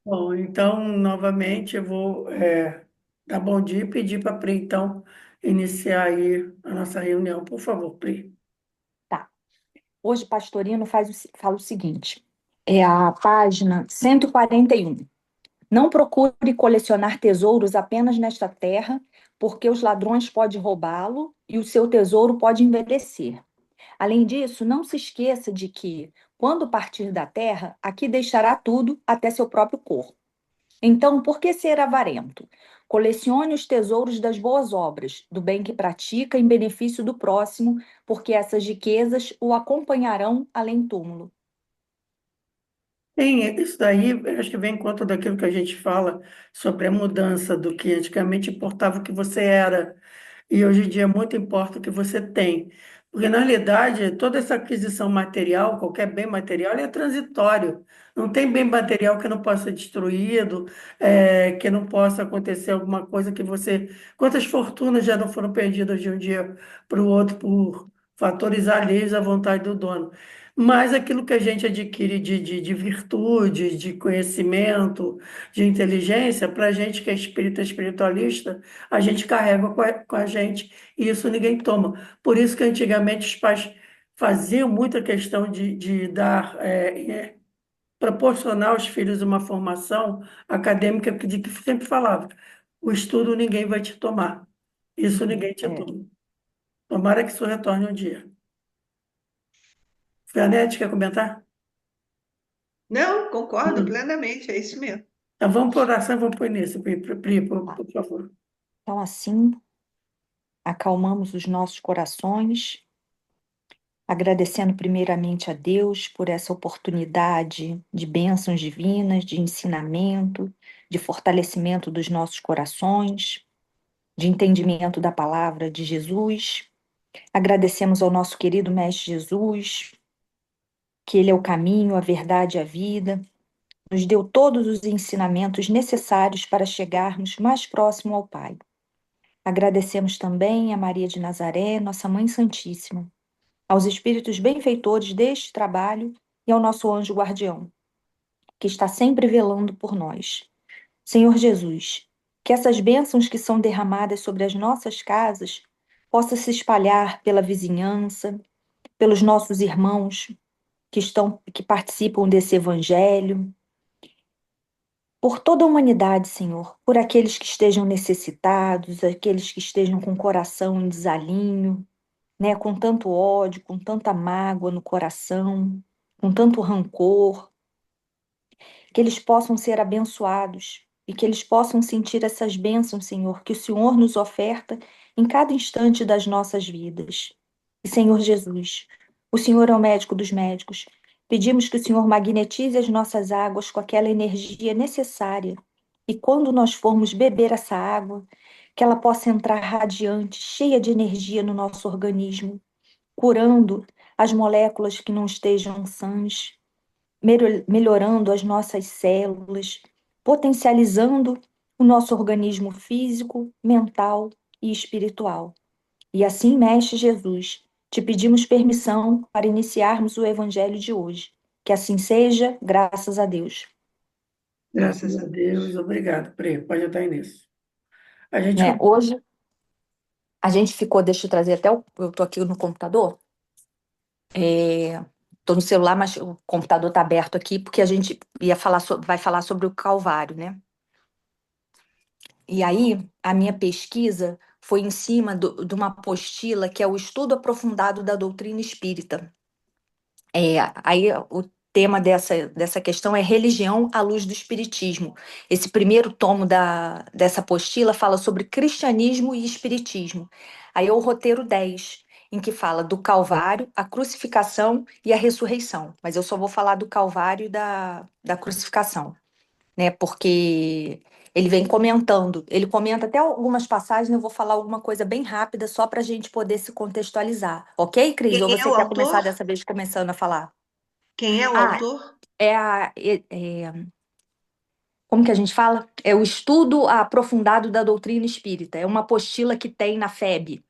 Bom, então, novamente, eu vou dar bom dia e pedir para a Pri, então, iniciar aí a nossa reunião. Por favor, Pri. Tá. Hoje, Pastorino fala o seguinte: é a página 141. Não procure colecionar tesouros apenas nesta terra, porque os ladrões podem roubá-lo e o seu tesouro pode envelhecer. Além disso, não se esqueça de que, quando partir da terra, aqui deixará tudo, até seu próprio corpo. Então, por que ser avarento? Colecione os tesouros das boas obras, do bem que pratica em benefício do próximo, porque essas riquezas o acompanharão além túmulo. Sim, isso daí eu acho que vem em conta daquilo que a gente fala sobre a mudança do que antigamente importava o que você era e hoje em dia muito importa o que você tem. Porque, na realidade, toda essa aquisição material, qualquer bem material, ele é transitório. Não tem bem material que não possa ser destruído, que não possa acontecer alguma coisa que você. Quantas fortunas já não foram perdidas de um dia para o outro por fatores alheios à vontade do dono? Mas aquilo que a gente adquire de virtude, de conhecimento, de inteligência, para a gente que é espírita, espiritualista, a gente carrega com a gente e isso ninguém toma. Por isso que antigamente os pais faziam muita questão de dar, proporcionar aos filhos uma formação acadêmica de que sempre falava, o estudo ninguém vai te tomar. Isso ninguém te É. toma. Tomara que isso retorne um dia. Fianete, quer comentar? Não, concordo Hum. plenamente, é isso mesmo. Então vamos por oração, vamos por nisso, Pri, Tá. por favor. Então, assim, acalmamos os nossos corações, agradecendo primeiramente a Deus por essa oportunidade de bênçãos divinas, de ensinamento, de fortalecimento dos nossos corações, de entendimento da palavra de Jesus. Agradecemos ao nosso querido Mestre Jesus, que Ele é o caminho, a verdade e a vida, nos deu todos os ensinamentos necessários para chegarmos mais próximo ao Pai. Agradecemos também a Maria de Nazaré, nossa Mãe Santíssima, aos espíritos benfeitores deste trabalho e ao nosso anjo guardião, que está sempre velando por nós. Senhor Jesus, que essas bênçãos que são derramadas sobre as nossas casas possam se espalhar pela vizinhança, pelos nossos irmãos que participam desse evangelho, por toda a humanidade, Senhor, por aqueles que estejam necessitados, aqueles que estejam com o coração em desalinho, né, com tanto ódio, com tanta mágoa no coração, com tanto rancor, que eles possam ser abençoados e que eles possam sentir essas bênçãos, Senhor, que o Senhor nos oferta em cada instante das nossas vidas. E, Senhor Jesus, o Senhor é o médico dos médicos. Pedimos que o Senhor magnetize as nossas águas com aquela energia necessária. E quando nós formos beber essa água, que ela possa entrar radiante, cheia de energia no nosso organismo, curando as moléculas que não estejam sãs, melhorando as nossas células, potencializando o nosso organismo físico, mental e espiritual. E assim, Mestre Jesus, te pedimos permissão para iniciarmos o evangelho de hoje. Que assim seja, graças a Deus. Graças Graças a a Deus, Deus. obrigado, Pri. Pode estar nisso. A gente. Né? Hoje a gente ficou, deixa eu trazer até eu estou aqui no computador, estou no celular, mas o computador está aberto aqui porque a gente vai falar sobre o Calvário, né? E aí, a minha pesquisa foi em cima de uma apostila que é o Estudo Aprofundado da Doutrina Espírita. Aí, o tema dessa questão é Religião à Luz do Espiritismo. Esse primeiro tomo dessa apostila fala sobre cristianismo e espiritismo. Aí é o roteiro 10, em que fala do Calvário, a crucificação e a ressurreição. Mas eu só vou falar do Calvário e da crucificação, né? Porque ele vem comentando, ele comenta até algumas passagens, eu vou falar alguma coisa bem rápida só para a gente poder se contextualizar, ok, Cris? Ou Quem é você o quer começar autor? dessa vez começando a falar? Quem é o Ah, autor? como que a gente fala? É o estudo aprofundado da doutrina espírita, é uma apostila que tem na FEB.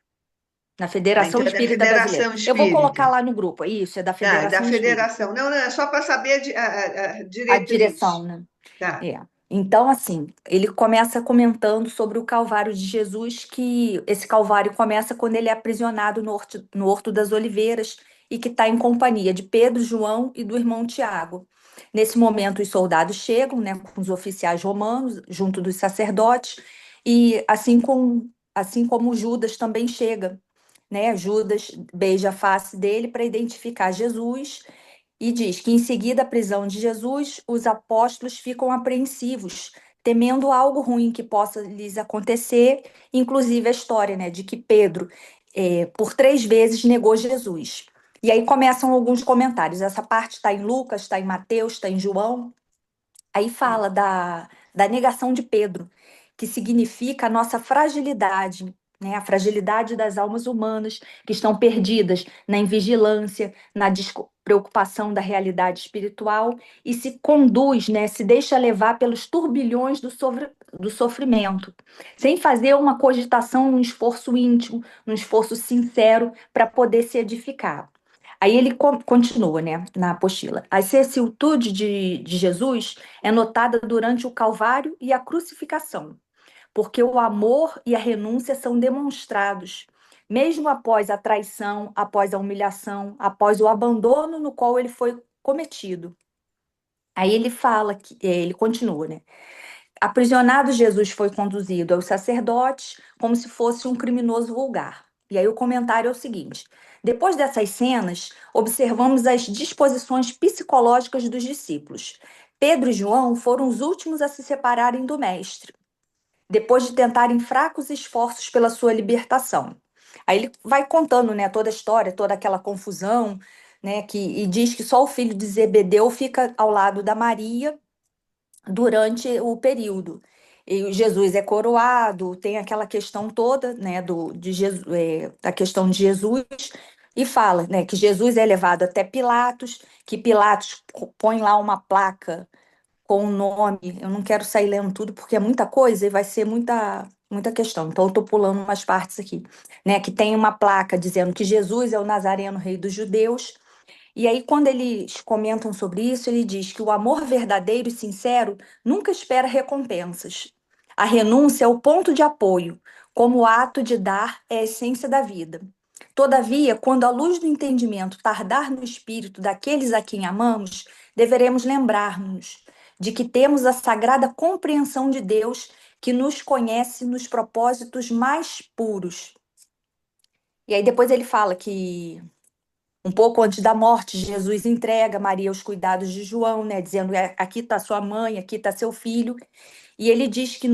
Na Ah, Federação então é da Espírita Brasileira. Federação Eu vou Espírita. colocar lá no grupo, isso, é da Tá, da Federação Espírita. Federação. Não, não, é só para saber a A direção, diretriz. né? Tá. É. Então, assim, ele começa comentando sobre o Calvário de Jesus, que esse Calvário começa quando ele é aprisionado no Horto das Oliveiras e que está em companhia de Pedro, João e do irmão Tiago. Nesse momento, os soldados chegam, né, com os oficiais romanos, junto dos sacerdotes, e assim como Judas também chega, né? Judas beija a face dele para identificar Jesus e diz que, em seguida à prisão de Jesus, os apóstolos ficam apreensivos, temendo algo ruim que possa lhes acontecer, inclusive a história, né, de que Pedro, por 3 vezes, negou Jesus. E aí começam alguns comentários. Essa parte está em Lucas, está em Mateus, está em João. Aí fala da negação de Pedro, que significa a nossa fragilidade, né? A fragilidade das almas humanas que estão perdidas na invigilância, na preocupação da realidade espiritual e se conduz, né? Se deixa levar pelos turbilhões do sofrimento, sem fazer uma cogitação, um esforço íntimo, um esforço sincero para poder se edificar. Aí ele continua, né, na apostila. A vicissitude de Jesus é notada durante o Calvário e a crucificação, porque o amor e a renúncia são demonstrados, mesmo após a traição, após a humilhação, após o abandono no qual ele foi cometido. Aí ele fala que ele continua, né? Aprisionado, Jesus foi conduzido aos sacerdotes como se fosse um criminoso vulgar. E aí o comentário é o seguinte: depois dessas cenas, observamos as disposições psicológicas dos discípulos. Pedro e João foram os últimos a se separarem do mestre, depois de tentarem fracos esforços pela sua libertação. Aí ele vai contando, né, toda a história, toda aquela confusão, né, e diz que só o filho de Zebedeu fica ao lado da Maria durante o período. E Jesus é coroado, tem aquela questão toda, né, de Jesus, da questão de Jesus, e fala, né, que Jesus é levado até Pilatos, que Pilatos põe lá uma placa com o nome. Eu não quero sair lendo tudo porque é muita coisa e vai ser muita questão. Então eu estou pulando umas partes aqui, né, que tem uma placa dizendo que Jesus é o Nazareno, rei dos judeus. E aí, quando eles comentam sobre isso, ele diz que o amor verdadeiro e sincero nunca espera recompensas. A renúncia é o ponto de apoio, como o ato de dar é a essência da vida. Todavia, quando a luz do entendimento tardar no espírito daqueles a quem amamos, deveremos lembrar-nos de que temos a sagrada compreensão de Deus que nos conhece nos propósitos mais puros. E aí depois ele fala que um pouco antes da morte, Jesus entrega Maria aos cuidados de João, né, dizendo: aqui está sua mãe, aqui está seu filho. E ele diz que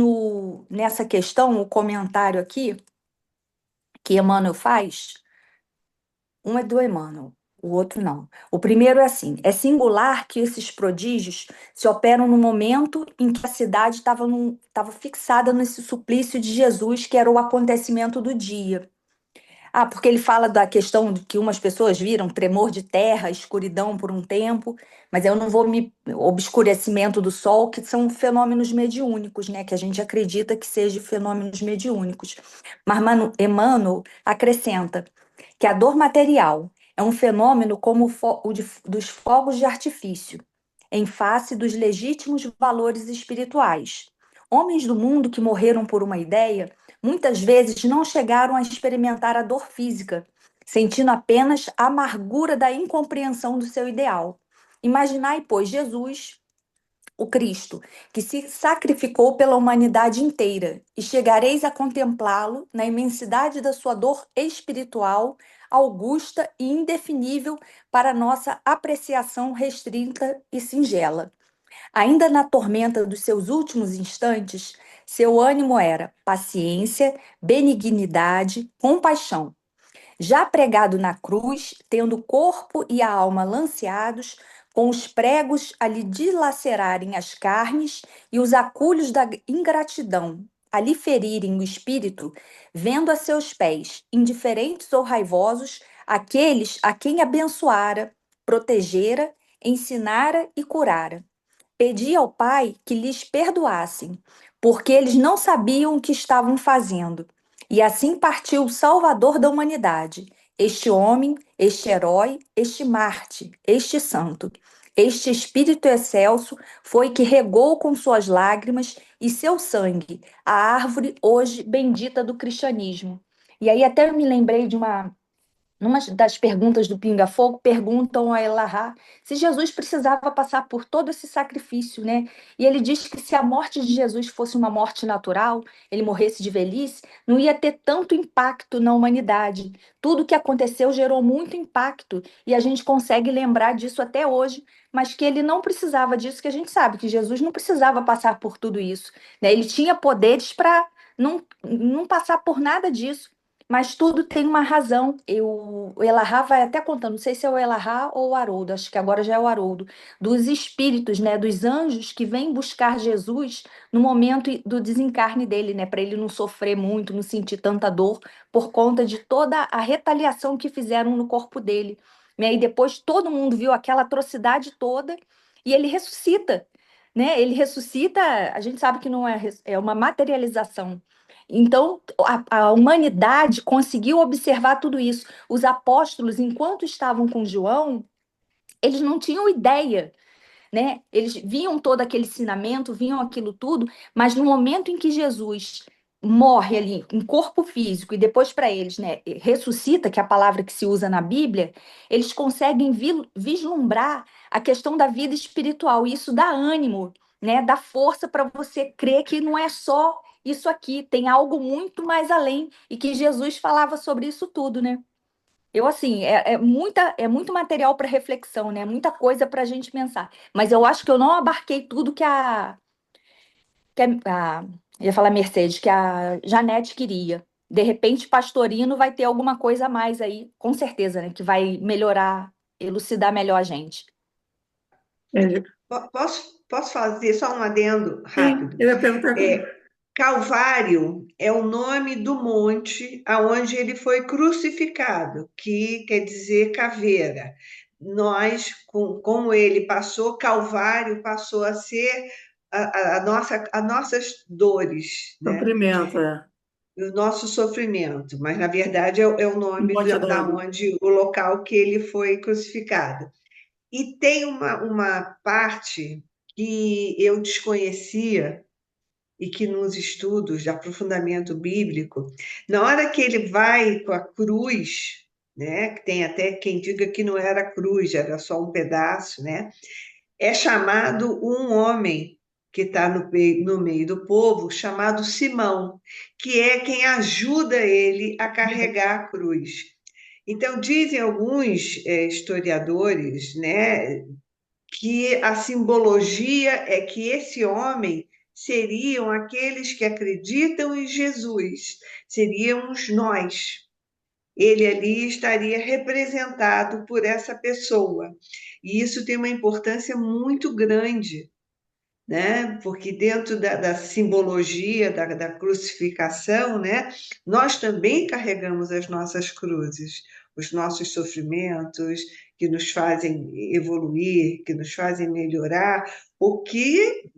nessa questão, o comentário aqui que Emmanuel faz, um é do Emmanuel, o outro não. O primeiro é assim: é singular que esses prodígios se operam no momento em que a cidade estava fixada nesse suplício de Jesus, que era o acontecimento do dia. Ah, porque ele fala da questão de que umas pessoas viram tremor de terra, escuridão por um tempo, mas eu não vou me obscurecimento do sol, que são fenômenos mediúnicos, né? Que a gente acredita que sejam fenômenos mediúnicos. Mas Emmanuel acrescenta que a dor material é um fenômeno como dos fogos de artifício, em face dos legítimos valores espirituais. Homens do mundo que morreram por uma ideia muitas vezes não chegaram a experimentar a dor física, sentindo apenas a amargura da incompreensão do seu ideal. Imaginai, pois, Jesus, o Cristo, que se sacrificou pela humanidade inteira, e chegareis a contemplá-lo na imensidade da sua dor espiritual, augusta e indefinível para nossa apreciação restrita e singela. Ainda na tormenta dos seus últimos instantes, seu ânimo era paciência, benignidade, compaixão. Já pregado na cruz, tendo o corpo e a alma lanceados, com os pregos a lhe dilacerarem as carnes e os acúlios da ingratidão a lhe ferirem o espírito, vendo a seus pés, indiferentes ou raivosos, aqueles a quem abençoara, protegera, ensinara e curara. Pedi ao Pai que lhes perdoassem, porque eles não sabiam o que estavam fazendo. E assim partiu o Salvador da humanidade, este homem, este herói, este Marte, este santo. Este Espírito excelso foi que regou com suas lágrimas e seu sangue a árvore hoje bendita do cristianismo. E aí até eu me lembrei de numa das perguntas do Pinga Fogo, perguntam a Elahá se Jesus precisava passar por todo esse sacrifício, né? E ele diz que se a morte de Jesus fosse uma morte natural, ele morresse de velhice, não ia ter tanto impacto na humanidade. Tudo que aconteceu gerou muito impacto e a gente consegue lembrar disso até hoje, mas que ele não precisava disso, que a gente sabe que Jesus não precisava passar por tudo isso, né? Ele tinha poderes para não passar por nada disso. Mas tudo tem uma razão. O Elahá vai até contando, não sei se é o Elahá ou o Haroldo, acho que agora já é o Haroldo, dos espíritos, né, dos anjos que vêm buscar Jesus no momento do desencarne dele, né, para ele não sofrer muito, não sentir tanta dor por conta de toda a retaliação que fizeram no corpo dele, né? E depois todo mundo viu aquela atrocidade toda e ele ressuscita, né? Ele ressuscita, a gente sabe que não é, é uma materialização. Então, a humanidade conseguiu observar tudo isso. Os apóstolos, enquanto estavam com João, eles não tinham ideia, né? Eles viam todo aquele ensinamento, viam aquilo tudo, mas no momento em que Jesus morre ali em corpo físico e depois para eles, né, ressuscita, que é a palavra que se usa na Bíblia, eles conseguem vislumbrar a questão da vida espiritual. E isso dá ânimo, né? Dá força para você crer que não é só isso aqui, tem algo muito mais além e que Jesus falava sobre isso tudo, né? Eu, assim, é muito material para reflexão, né? Muita coisa para a gente pensar. Mas eu acho que eu não abarquei tudo eu ia falar Mercedes, que a Janete queria. De repente, Pastorino vai ter alguma coisa a mais aí, com certeza, né? Que vai melhorar, elucidar melhor a gente. É, Posso fazer só um adendo sim, rápido? eu ia perguntar. Calvário é o nome do monte aonde ele foi crucificado, que quer dizer caveira. Nós, como ele passou, Calvário passou a ser as nossas dores, né? Sofrimento, é. O nosso sofrimento, mas na verdade é o Um nome monte da d'água. onde o local que ele foi crucificado. E tem uma parte que eu desconhecia e que nos estudos de aprofundamento bíblico, na hora que ele vai com a cruz, né, que tem até quem diga que não era cruz, era só um pedaço, né, é chamado um homem que está no meio do povo, chamado Simão, que é quem ajuda ele a carregar a cruz. Então, dizem alguns historiadores, né, que a simbologia é que esse homem seriam aqueles que acreditam em Jesus, seríamos nós. Ele ali estaria representado por essa pessoa. E isso tem uma importância muito grande, né? Porque dentro da simbologia da crucificação, né, nós também carregamos as nossas cruzes, os nossos sofrimentos que nos fazem evoluir, que nos fazem melhorar, ou que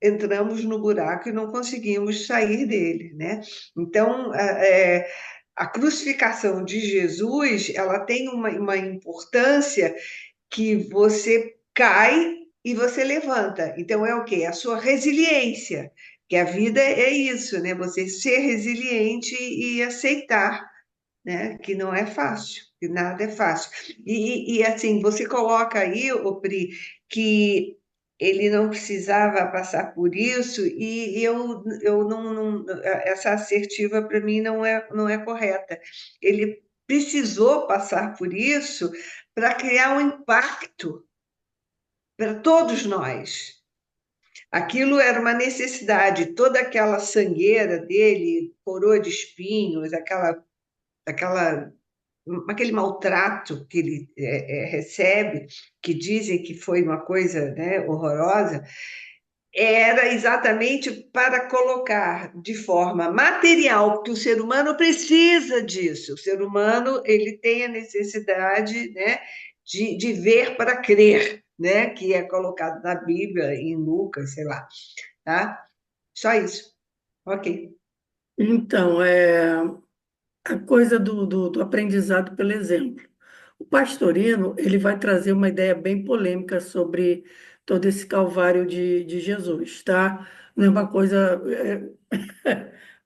entramos no buraco e não conseguimos sair dele, né? Então, a crucificação de Jesus, ela tem uma importância que você cai e você levanta. Então é o quê? A sua resiliência, que a vida é isso, né? Você ser resiliente e aceitar, né? Que não é fácil, que nada é fácil. Assim, você coloca aí, ô Pri, que ele não precisava passar por isso, e eu essa assertiva para mim não é correta. Ele precisou passar por isso para criar um impacto para todos nós. Aquilo era uma necessidade, toda aquela sangueira dele, coroa de espinhos, aquela, aquele maltrato que ele recebe, que dizem que foi uma coisa, né, horrorosa, era exatamente para colocar de forma material, porque o ser humano precisa disso. O ser humano ele tem a necessidade, né, de ver para crer, né, que é colocado na Bíblia, em Lucas, sei lá, tá? Só isso. Ok. Então, a coisa do aprendizado pelo exemplo. O Pastorino, ele vai trazer uma ideia bem polêmica sobre todo esse calvário de Jesus, tá? Não é uma coisa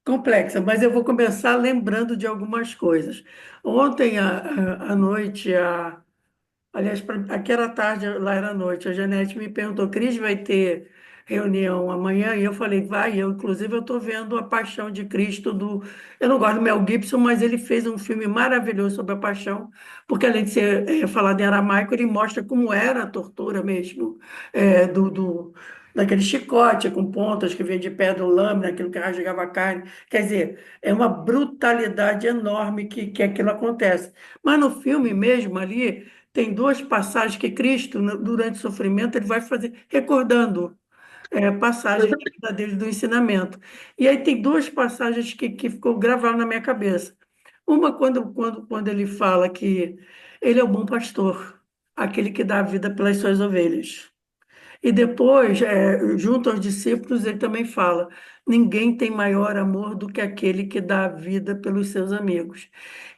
complexa, mas eu vou começar lembrando de algumas coisas. Ontem à noite, aliás, aqui era tarde, lá era noite. A Janete me perguntou, Cris, vai ter reunião amanhã? E eu falei, vai. Inclusive, eu estou vendo A Paixão de Cristo do... Eu não gosto do Mel Gibson, mas ele fez um filme maravilhoso sobre a paixão, porque além de ser falado em aramaico, ele mostra como era a tortura mesmo, daquele chicote com pontas que vinha de pedra, lâmina, aquilo que rasgava a carne. Quer dizer, é uma brutalidade enorme que aquilo acontece. Mas no filme mesmo ali tem duas passagens que Cristo, durante o sofrimento, ele vai fazer, recordando passagens da vida dele do ensinamento. E aí tem duas passagens que ficou gravado na minha cabeça. Uma, quando ele fala que ele é o bom pastor, aquele que dá a vida pelas suas ovelhas. E depois, junto aos discípulos, ele também fala: ninguém tem maior amor do que aquele que dá a vida pelos seus amigos.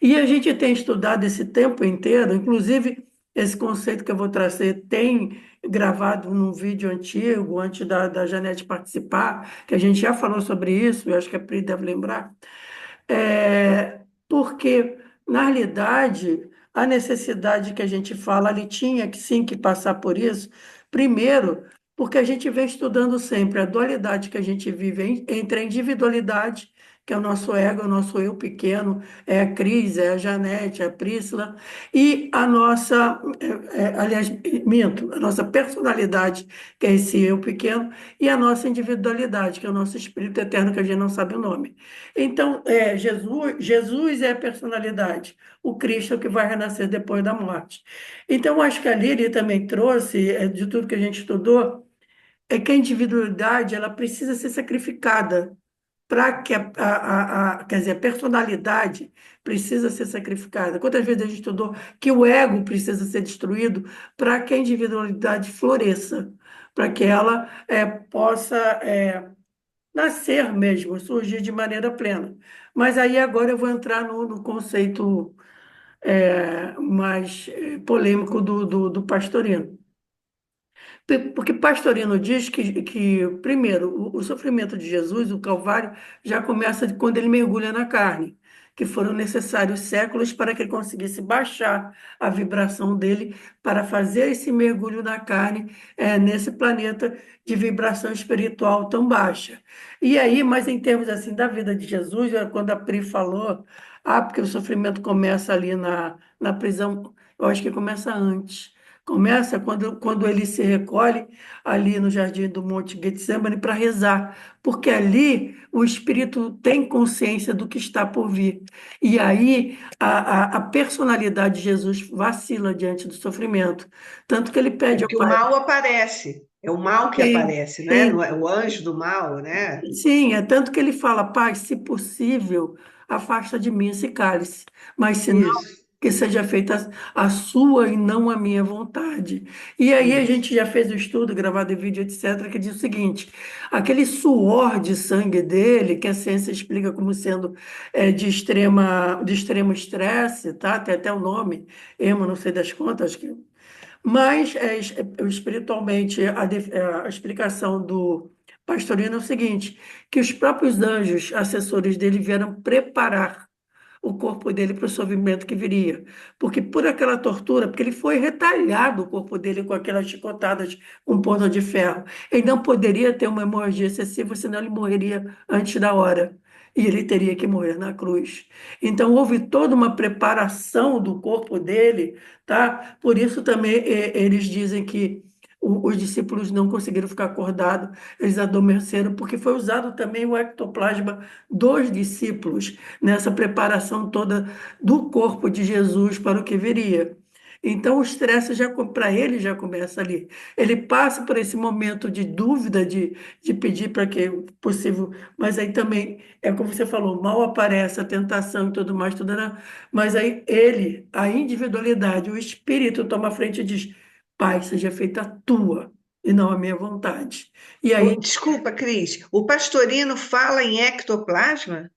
E a gente tem estudado esse tempo inteiro, inclusive esse conceito que eu vou trazer tem gravado num vídeo antigo, antes da Janete participar, que a gente já falou sobre isso, eu acho que a Pri deve lembrar. Porque, na realidade, a necessidade que a gente fala ali tinha que sim que passar por isso, primeiro, porque a gente vem estudando sempre a dualidade que a gente vive entre a individualidade, que é o nosso ego, o nosso eu pequeno, é a Cris, é a Janete, é a Príscila, e a nossa, aliás, minto, a nossa personalidade, que é esse eu pequeno, e a nossa individualidade, que é o nosso espírito eterno, que a gente não sabe o nome. Então, Jesus é a personalidade, o Cristo é o que vai renascer depois da morte. Então, acho que ali ele também trouxe, de tudo que a gente estudou, é que a individualidade ela precisa ser sacrificada para que quer dizer, a personalidade precisa ser sacrificada. Quantas vezes a gente estudou que o ego precisa ser destruído para que a individualidade floresça, para que ela possa nascer mesmo, surgir de maneira plena. Mas aí agora eu vou entrar no conceito mais polêmico do Pastorino. Porque Pastorino diz que primeiro, o sofrimento de Jesus, o Calvário, já começa quando ele mergulha na carne, que foram necessários séculos para que ele conseguisse baixar a vibração dele para fazer esse mergulho na carne, nesse planeta de vibração espiritual tão baixa. E aí, mas em termos assim da vida de Jesus, quando a Pri falou, porque o sofrimento começa ali na prisão, eu acho que começa antes. Começa quando ele se recolhe ali no jardim do Monte Getsemane para rezar, porque ali o espírito tem consciência do que está por vir. E aí a personalidade de Jesus vacila diante do sofrimento. Tanto que ele É pede ao porque o Pai. mal aparece. É o mal que Sim, aparece, não é? sim, O anjo do mal, né? sim, é tanto que ele fala, Pai, se possível, afasta de mim esse cálice, mas se não, Isso, que seja feita a sua e não a minha vontade. E aí a isso. gente já fez o estudo, gravado em vídeo, etc., que diz o seguinte: aquele suor de sangue dele, que a ciência explica como sendo de extremo estresse, tá? Tem até o nome, não sei das contas, mas espiritualmente a explicação do Pastorino é o seguinte, que os próprios anjos, assessores dele, vieram preparar o corpo dele para o sofrimento que viria. Porque por aquela tortura, porque ele foi retalhado o corpo dele com aquelas chicotadas com ponta de ferro. Ele não poderia ter uma hemorragia excessiva, senão ele morreria antes da hora. E ele teria que morrer na cruz. Então, houve toda uma preparação do corpo dele, tá? Por isso também eles dizem que os discípulos não conseguiram ficar acordados, eles adormeceram, porque foi usado também o ectoplasma dos discípulos nessa preparação toda do corpo de Jesus para o que viria. Então, o estresse já para ele já começa ali. Ele passa por esse momento de dúvida, de pedir para que possível, mas aí também, é como você falou, mal aparece a tentação e tudo mais, tudo, né? Mas aí ele, a individualidade, o espírito toma a frente e diz: Pai, seja feita a tua e não a minha vontade. E aí Desculpa, Cris. O Pastorino fala em ectoplasma?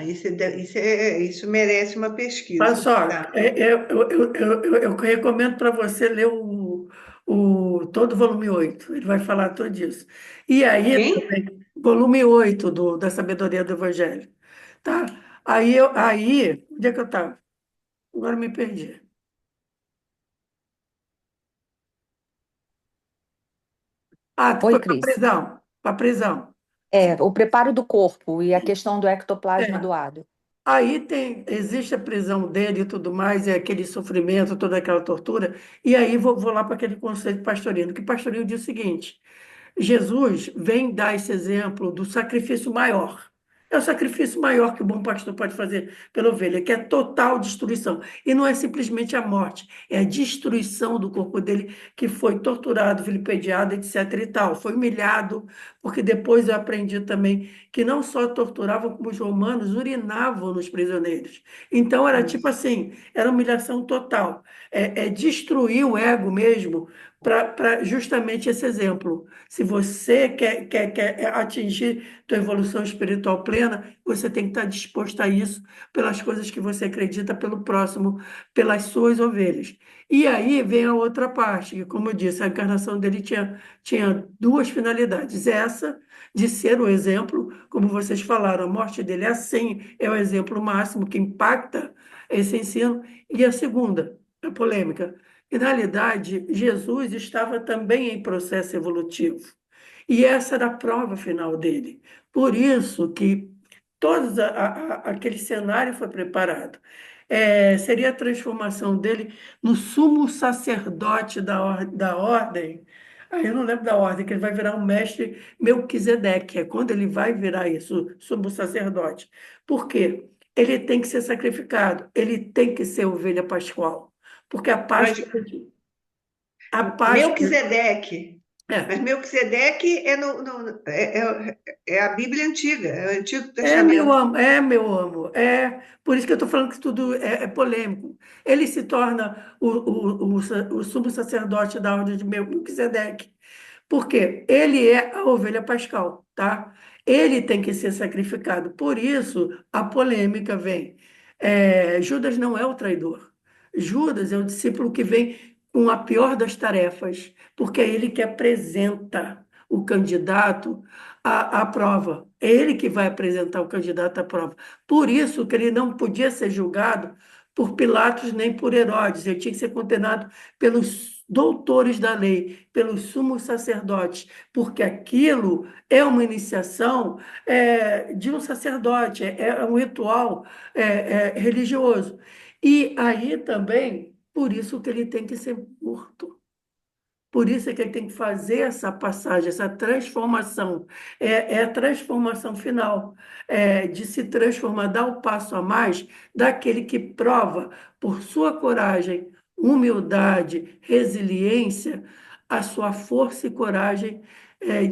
Isso merece uma Olha pesquisa, só, tá? eu recomendo para você ler todo o volume 8. Ele vai falar tudo disso. E aí, Quem? também, volume 8 da Sabedoria do Evangelho. Tá? Onde é que eu estava? Agora me perdi. Ah, Oi, foi para a Cris. prisão. Para a prisão. O preparo do corpo e a questão do ectoplasma É. doado. Aí existe a prisão dele e tudo mais, é aquele sofrimento, toda aquela tortura. E aí vou lá para aquele conceito pastorino, que pastorino diz o seguinte: Jesus vem dar esse exemplo do sacrifício maior. É o sacrifício maior que o bom pastor pode fazer pela ovelha, que é total destruição. E não é simplesmente a morte, é a destruição do corpo dele, que foi torturado, vilipendiado, etc. e tal. Foi humilhado, porque depois eu aprendi também que não só torturavam, como os romanos urinavam nos prisioneiros. Então era tipo Isso. assim, era humilhação total. É destruir o ego mesmo, para justamente esse exemplo. Se você quer atingir tua evolução espiritual plena, você tem que estar disposto a isso pelas coisas que você acredita, pelo próximo, pelas suas ovelhas. E aí vem a outra parte, que, como eu disse, a encarnação dele tinha duas finalidades. Essa de ser o exemplo, como vocês falaram, a morte dele é assim, é o exemplo máximo que impacta esse ensino. E a segunda, a polêmica. E, na realidade, Jesus estava também em processo evolutivo. E essa era a prova final dele. Por isso que aquele cenário foi preparado. Seria a transformação dele no sumo sacerdote da ordem. Aí eu não lembro da ordem, que ele vai virar um mestre Melquisedeque, é quando ele vai virar isso, sumo sacerdote. Por quê? Ele tem que ser sacrificado, ele tem que ser ovelha pascual. Porque a Mas Páscoa, a Páscoa, Melquisedeque. é, Mas Melquisedeque é a Bíblia antiga, é o Antigo meu Testamento. amo, meu amo. Por isso que eu estou falando que tudo é polêmico. Ele se torna o sumo sacerdote da ordem de Melquisedeque. Por quê? Ele é a ovelha pascal, tá? Ele tem que ser sacrificado. Por isso, a polêmica vem. Judas não é o traidor. Judas é o discípulo que vem com a pior das tarefas, porque é ele que apresenta o candidato à prova. É ele que vai apresentar o candidato à prova. Por isso que ele não podia ser julgado por Pilatos nem por Herodes. Ele tinha que ser condenado pelos doutores da lei, pelos sumos sacerdotes, porque aquilo é uma iniciação de um sacerdote, é um ritual religioso. E aí também, por isso que ele tem que ser morto. Por isso é que ele tem que fazer essa passagem, essa transformação. É a transformação final, de se transformar, dar o passo a mais daquele que prova, por sua coragem, humildade, resiliência, a sua força e coragem,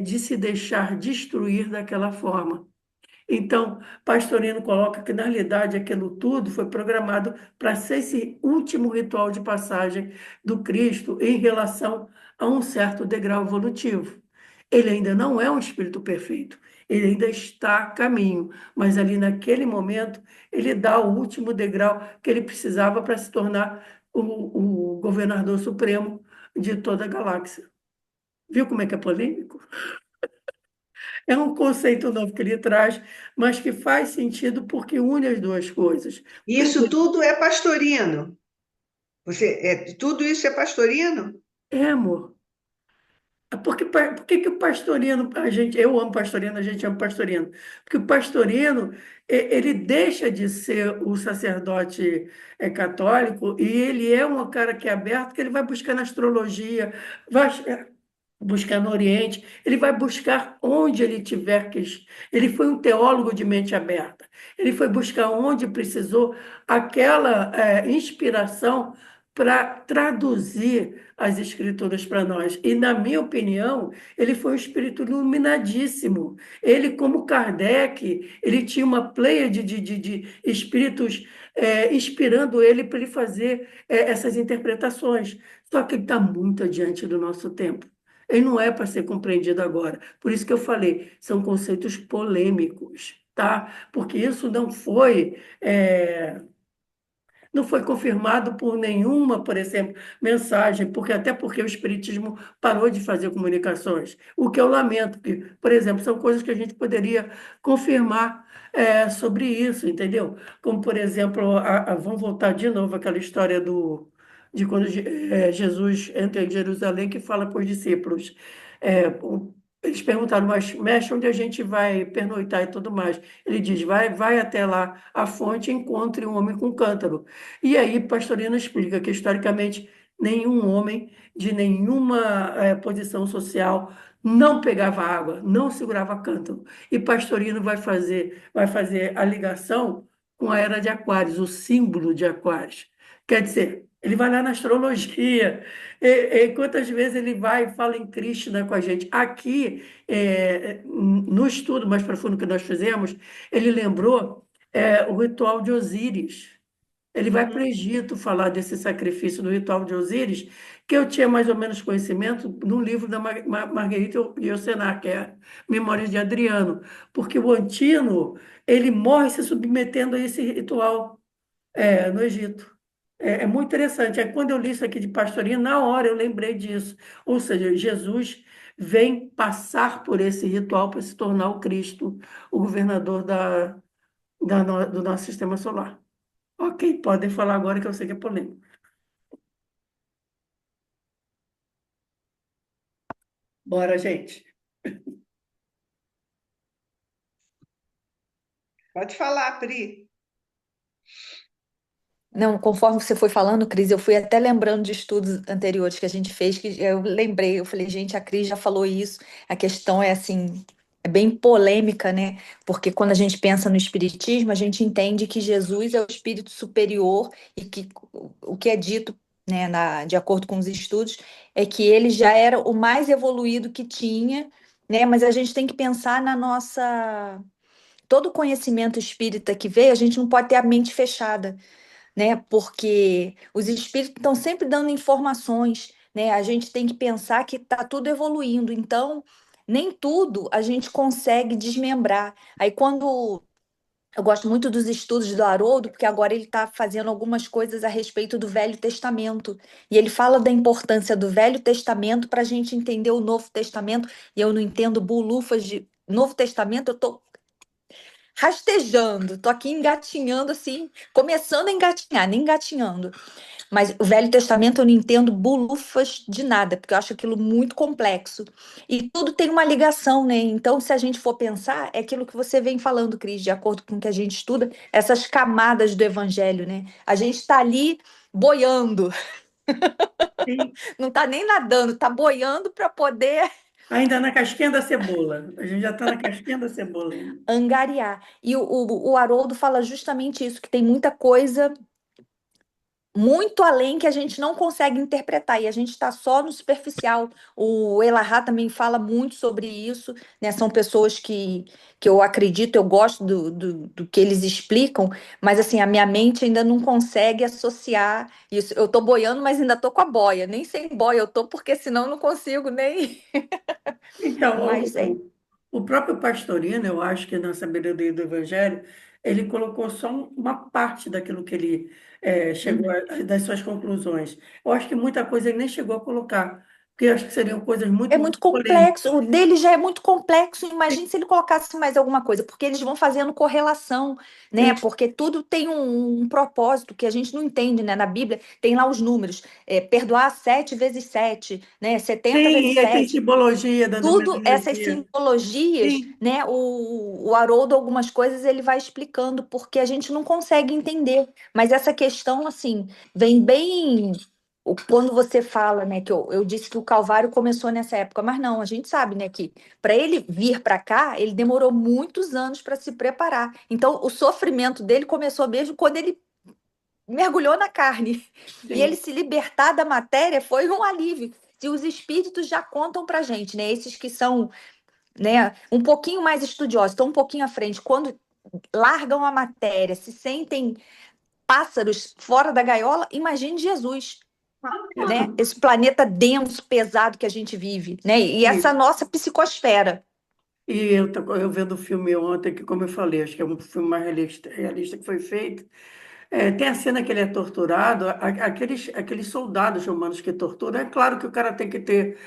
de se deixar destruir daquela forma. Então, Pastorino coloca que, na realidade, aquilo tudo foi programado para ser esse último ritual de passagem do Cristo em relação a um certo degrau evolutivo. Ele ainda não é um espírito perfeito, ele ainda está a caminho, mas ali naquele momento ele dá o último degrau que ele precisava para se tornar o governador supremo de toda a galáxia. Viu como é que é polêmico? É um conceito novo que ele traz, mas que faz sentido porque une as duas coisas. Isso tudo é pastorino. Tudo isso é pastorino? Amor. Por que que o pastorino, eu amo pastorino, a gente ama pastorino? Porque o pastorino, ele deixa de ser o sacerdote católico e ele é um cara que é aberto, que ele vai buscar na astrologia, vai buscar no Oriente, ele vai buscar onde ele tiver que. Ele foi um teólogo de mente aberta. Ele foi buscar onde precisou aquela inspiração para traduzir as escrituras para nós. E, na minha opinião, ele foi um espírito iluminadíssimo. Ele, como Kardec, ele tinha uma pleiade de espíritos inspirando ele para ele fazer essas interpretações. Só que ele está muito adiante do nosso tempo. Ele não é para ser compreendido agora. Por isso que eu falei, são conceitos polêmicos. tá? Porque isso não foi confirmado por nenhuma, por exemplo, mensagem, até porque o Espiritismo parou de fazer comunicações, o que eu lamento, porque, por exemplo, são coisas que a gente poderia confirmar sobre isso, entendeu? Como, por exemplo, vamos voltar de novo àquela história de quando Jesus entra em Jerusalém, que fala para os discípulos. Eles perguntaram, mas mestre, onde a gente vai pernoitar e tudo mais? Ele diz, vai até lá a fonte e encontre um homem com cântaro. E aí, Pastorino explica que, historicamente, nenhum homem de nenhuma posição social não pegava água, não segurava cântaro. E Pastorino vai fazer a ligação com a era de Aquários, o símbolo de Aquários. Quer dizer, ele vai lá na astrologia, quantas vezes ele vai e fala em Krishna com a gente. Aqui, no estudo mais profundo que nós fizemos, ele lembrou o ritual de Osíris. Ele vai para o Uhum. Egito falar desse sacrifício do ritual de Osíris, que eu tinha mais ou menos conhecimento num livro da Marguerite Yourcenar, que é Memórias de Adriano, porque o Antino, ele morre se submetendo a esse ritual no Egito. É muito interessante. Quando eu li isso aqui de Pastorinha, na hora eu lembrei disso. Ou seja, Jesus vem passar por esse ritual para se tornar o Cristo, o governador do nosso sistema solar. Ok, podem falar agora que eu sei que é polêmico. Bora, gente. Pode falar, Pri. Não, conforme você foi falando, Cris, eu fui até lembrando de estudos anteriores que a gente fez, que eu lembrei, eu falei, gente, a Cris já falou isso, a questão é assim, é bem polêmica, né? Porque quando a gente pensa no espiritismo, a gente entende que Jesus é o espírito superior e que o que é dito, né, de acordo com os estudos, é que ele já era o mais evoluído que tinha, né? Mas a gente tem que pensar na nossa. Todo conhecimento espírita que veio, a gente não pode ter a mente fechada, né? Porque os espíritos estão sempre dando informações, né? A gente tem que pensar que está tudo evoluindo, então nem tudo a gente consegue desmembrar. Aí quando eu gosto muito dos estudos do Haroldo, porque agora ele está fazendo algumas coisas a respeito do Velho Testamento. E ele fala da importância do Velho Testamento para a gente entender o Novo Testamento. E eu não entendo bulufas de Novo Testamento, eu estou rastejando, tô aqui engatinhando assim, começando a engatinhar, nem engatinhando. Mas o Velho Testamento eu não entendo bulufas de nada, porque eu acho aquilo muito complexo. E tudo tem uma ligação, né? Então, se a gente for pensar, é aquilo que você vem falando, Cris, de acordo com o que a gente estuda, essas camadas do Evangelho, né? A gente está ali boiando, Sim. não está nem nadando, está boiando para poder Ainda na casquinha da cebola. A gente já está na casquinha da cebola ainda. angariar. E o Haroldo fala justamente isso, que tem muita coisa muito além que a gente não consegue interpretar e a gente está só no superficial. O Elahá também fala muito sobre isso, né? São pessoas que eu acredito, eu gosto do que eles explicam, mas assim, a minha mente ainda não consegue associar isso. Eu tô boiando, mas ainda tô com a boia, nem sem boia eu tô, porque senão eu não consigo nem. Então, Mas é, o próprio Pastorino, eu acho que na sabedoria do Evangelho, ele colocou só uma parte daquilo que ele chegou uhum. das suas conclusões. Eu acho que muita coisa ele nem chegou a colocar, porque eu acho que seriam coisas muito É mais muito complexo, polêmicas. o dele já é muito complexo. Imagine se ele colocasse mais alguma coisa, porque eles vão fazendo correlação, né? Sim, Porque tudo tem um propósito que a gente não entende, né? Na Bíblia tem lá os números, perdoar 7 vezes 7, né? 70 sim, vezes e aí tem 7. simbologia da Tudo essas numerologia. simbologias, Sim. né? O Haroldo, algumas coisas ele vai explicando, porque a gente não consegue entender. Mas essa questão, assim, vem bem. Quando você fala, né, que eu disse que o Calvário começou nessa época, mas não, a gente sabe, né, que para ele vir para cá, ele demorou muitos anos para se preparar. Então, o sofrimento dele começou mesmo quando ele mergulhou na carne. E ele Sim. se libertar da matéria foi um alívio. Se os espíritos já contam para gente, né, esses que são, né, um pouquinho mais estudiosos, estão um pouquinho à frente, quando largam a matéria, se sentem pássaros fora da gaiola, imagine Jesus, né? Esse planeta denso, pesado que a gente vive, né? E essa Isso. nossa psicosfera. E eu vendo o filme ontem, que como eu falei, acho que é um filme mais realista que foi feito. Tem a cena que ele é torturado, aqueles soldados romanos que torturam. É claro que o cara tem que ter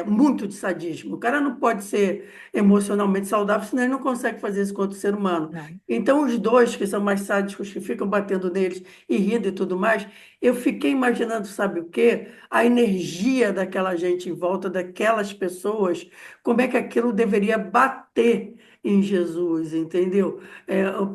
muito de sadismo. O cara não pode ser emocionalmente saudável, senão ele não consegue fazer isso contra o ser humano. Não. Então, os dois que são mais sádicos, que ficam batendo neles e rindo e tudo mais, eu fiquei imaginando, sabe o quê? A energia daquela gente em volta, daquelas pessoas, como é que aquilo deveria bater em Jesus, entendeu?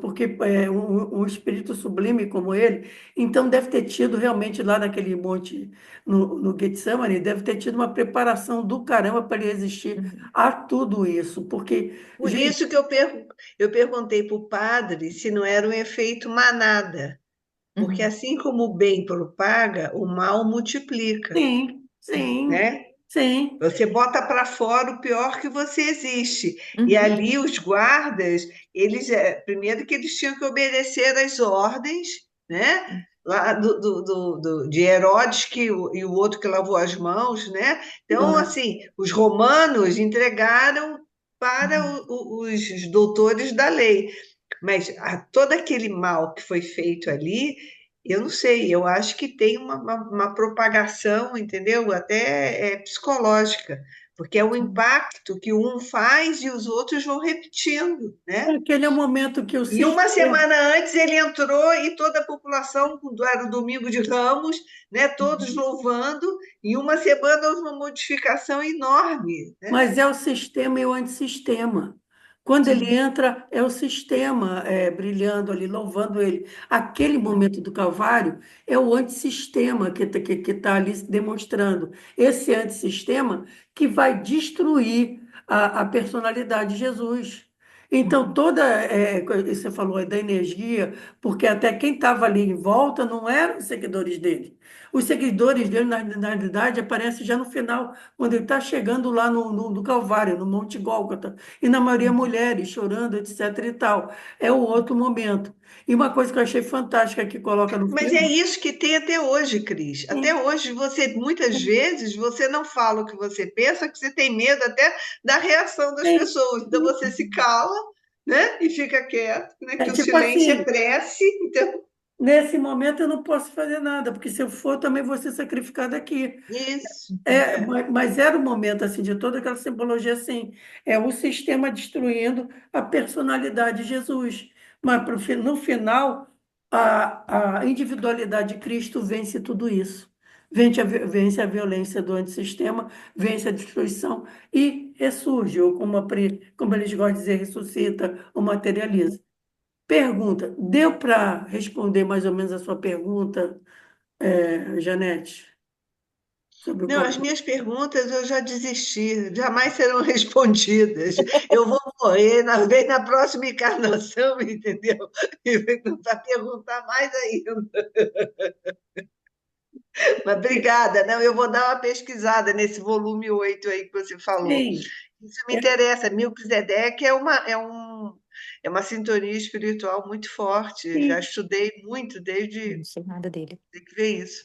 Porque um espírito sublime como ele, então deve ter tido realmente lá naquele monte, no Getsemane, deve ter tido uma preparação do caramba para ele resistir Uhum. a tudo isso, porque, Por gente, isso que eu perguntei para o padre se não era um efeito manada, porque Uhum. assim como o bem propaga, o mal multiplica, sim, sim, né? sim, Você bota para fora o pior que você existe. E Uhum. ali os guardas, eles primeiro que eles tinham que obedecer às ordens, né? Lá de Herodes e o outro que lavou as mãos, né? Então, ah, assim, os romanos entregaram para Uhum. os doutores da lei. Mas todo aquele mal que foi feito ali, eu não sei, eu acho que tem uma propagação, entendeu? Até psicológica, porque é o Sim. impacto que um faz e os outros vão repetindo, né? aquele é o momento que o E uma sistema. semana antes ele entrou e toda a população, era o domingo de Ramos, né? Todos Uhum. louvando, e uma semana houve uma modificação enorme, né? Mas é o sistema e o antissistema. Quando ele Sim. entra, é o sistema brilhando ali, louvando ele. Aquele momento do Calvário é o antissistema que está ali se demonstrando. Esse antissistema que vai destruir a personalidade de Jesus. Então, Uhum. você falou da energia, porque até quem estava ali em volta não eram os seguidores dele. Os seguidores dele, na realidade, aparecem já no final quando ele está chegando lá no Calvário, no Monte Gólgota, e na maioria Uhum. mulheres chorando, etc. e tal. É o outro momento. E uma coisa que eu achei fantástica que coloca no Mas é filme, isso que tem até hoje, Cris. Até sim, hoje muitas vezes, você não fala o que você pensa, que você tem medo até da reação das sim, pessoas. Então sim. você se cala, né? E fica quieto, né? É Que o tipo silêncio é assim, prece. Então, nesse momento eu não posso fazer nada, porque se eu for, também vou ser sacrificado aqui. isso. É. Mas era o momento assim de toda aquela simbologia assim, é o sistema destruindo a personalidade de Jesus. Mas no final, a individualidade de Cristo vence tudo isso. Vence a violência do antissistema, vence a destruição e ressurge, ou como eles gostam de dizer, ressuscita ou materializa. Pergunta, deu para responder mais ou menos a sua pergunta, Janete, sobre o Não, as minhas perguntas eu já desisti, jamais serão respondidas. Eu vou morrer, vez na próxima encarnação, entendeu? E para perguntar mais ainda. Mas obrigada, não, eu vou dar uma pesquisada nesse volume 8 aí que você falou. Sim. Isso me interessa. Melquisedeque é uma sintonia espiritual muito forte. Já Sim. estudei muito Não desde sei nada dele. tem que ver isso.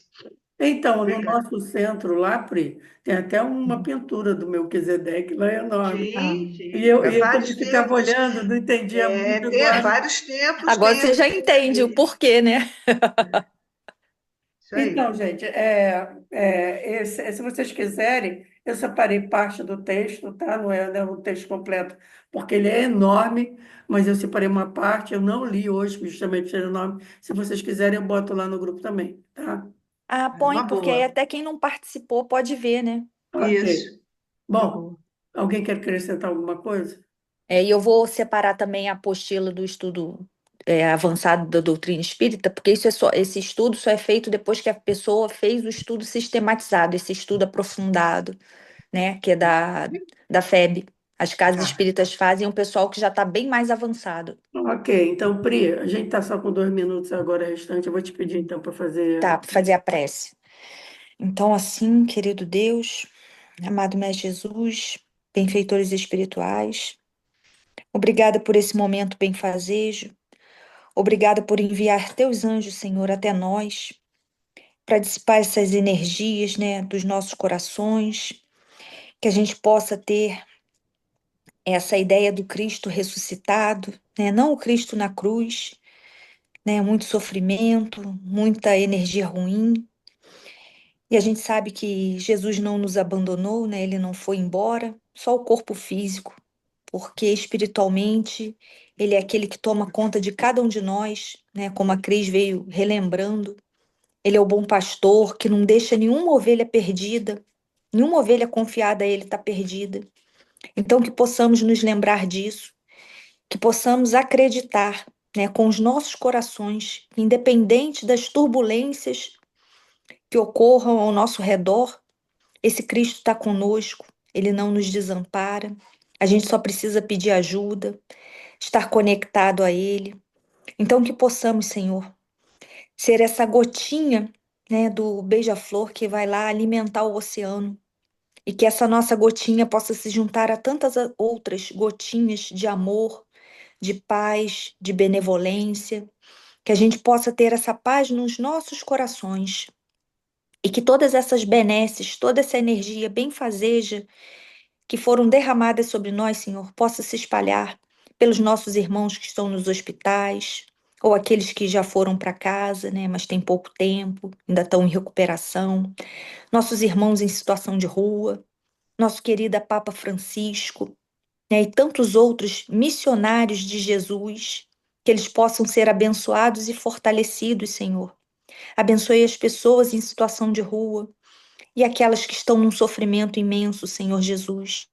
Então, no Obrigada. nosso centro lá, Pri, tem até uma Uhum. pintura do Melquisedeque lá enorme. Ah, Sim, E sim. eu, Há e eu vários também ficava tempos, olhando, não entendia muito agora. vários tempos agora tem você já entende o porquê, né? isso aí. Então, gente, se vocês quiserem, eu separei parte do texto, tá? Não é um texto completo, porque ele é enorme, mas eu separei uma parte, eu não li hoje, justamente por ser enorme. Se vocês quiserem, eu boto lá no grupo também, tá? Ah, É uma põe, porque aí boa. até quem não participou pode ver, né? Isso. Ok. Uma Bom, boa. alguém quer acrescentar alguma coisa? E eu vou separar também a apostila do estudo avançado da doutrina espírita, porque esse estudo só é feito depois que a pessoa fez o estudo sistematizado, esse estudo aprofundado, né? Que é da FEB. As casas Tá, espíritas fazem um pessoal que já está bem mais avançado. Ok, então, Pri, a gente está só com 2 minutos agora restante. Eu vou te pedir então para Tá, fazer. para fazer a prece. Então, assim, querido Deus, amado Mestre Jesus, benfeitores espirituais, obrigada por esse momento benfazejo, obrigada por enviar teus anjos, Senhor, até nós, para dissipar essas energias, né, dos nossos corações, que a gente possa ter essa ideia do Cristo ressuscitado, né? Não o Cristo na cruz, né? Muito sofrimento, muita energia ruim. E a gente sabe que Jesus não nos abandonou, né? Ele não foi embora, só o corpo físico, porque espiritualmente ele é aquele que toma conta de cada um de nós, né? Como a Cris veio relembrando. Ele é o bom pastor que não deixa nenhuma ovelha perdida, nenhuma ovelha confiada a ele está perdida. Então que possamos nos lembrar disso, que possamos acreditar, né, com os nossos corações, independente das turbulências que ocorram ao nosso redor, esse Cristo está conosco, ele não nos desampara. A gente só precisa pedir ajuda, estar conectado a ele. Então que possamos, Senhor, ser essa gotinha, né, do beija-flor que vai lá alimentar o oceano e que essa nossa gotinha possa se juntar a tantas outras gotinhas de amor, de paz, de benevolência, que a gente possa ter essa paz nos nossos corações e que todas essas benesses, toda essa energia benfazeja que foram derramadas sobre nós, Senhor, possa se espalhar pelos nossos irmãos que estão nos hospitais, ou aqueles que já foram para casa, né, mas têm pouco tempo, ainda estão em recuperação, nossos irmãos em situação de rua, nosso querido Papa Francisco, né, e tantos outros missionários de Jesus, que eles possam ser abençoados e fortalecidos, Senhor. Abençoe as pessoas em situação de rua e aquelas que estão num sofrimento imenso, Senhor Jesus.